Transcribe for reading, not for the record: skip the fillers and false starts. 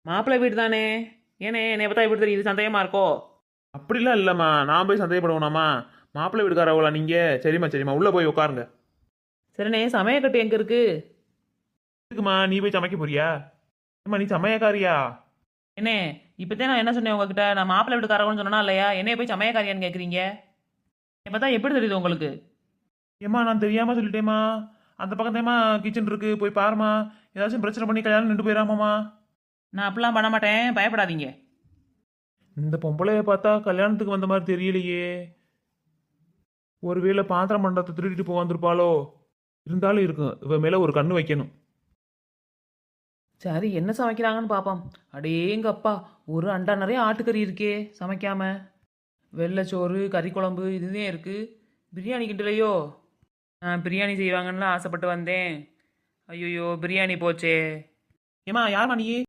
மாப்பிள்ளை வீடு தானே. ஏனே என்னை பார்த்தா எப்படி தெரியுது? சந்தேகமா இருக்கோ? அப்படிலாம் இல்லைம்மா, நான் போய் சந்தேகப்படுவேனாம்மா? மாப்பிள்ளை வீட்டுக்காரவளா நீங்கள்? சரிம்மா சரிம்மா, உள்ளே போய் உட்காருங்க. சரிண்ணே, சமயக்கட்டு எங்கே இருக்கு? இருக்குமா, நீ போய் சமைக்க போறியா? ஏம்மா நீ சமையக்காரியா? என்னே, இப்போதான் நான் என்ன சொன்னேன் உங்ககிட்ட? நான் மாப்பிள்ளை வீட்டுக்காரவன்னு சொன்னா இல்லையா? என்னைய போய் சமயக்காரியான்னு கேட்குறீங்க? என்னை பார்த்தா எப்படி தெரியுது உங்களுக்கு? ஏம்மா நான் தெரியாமல் சொல்லிட்டேம்மா. அந்த பக்கம் தேம்மா கிச்சன் இருக்கு, போய் பாருமா. ஏதாச்சும் பிரச்சனை பண்ணி கல்யாணம் நின்று போயிடாமாம்மா. நான் அப்படிலாம் பண்ண மாட்டேன், பயப்படாதீங்க. இந்த பொம்பளைய பார்த்தா கல்யாணத்துக்கு வந்த மாதிரி தெரியலையே. ஒருவேளை பாத்திரம் மண்டபத்தை திருடிட்டு போக வந்திருப்பாளோ? இருந்தாலும் இருக்கும், இவ மேல ஒரு கண்ணு வைக்கணும். சரி, என்ன சமைக்கிறாங்கன்னு பார்ப்போம். அடேங்கப்பா, ஒரு அண்டா நிறைய ஆட்டுக்கறி இருக்கே சமைக்காம. வெள்ளைச்சோறு, கறி குழம்பு இதுதான் இருக்கு. பிரியாணி கிண்டலையோ? நான் பிரியாணி செய்வாங்கன்னு ஆசைப்பட்டு வந்தேன். ஐயோ, பிரியாணி போச்சே. ஏமா யாருமா நீ?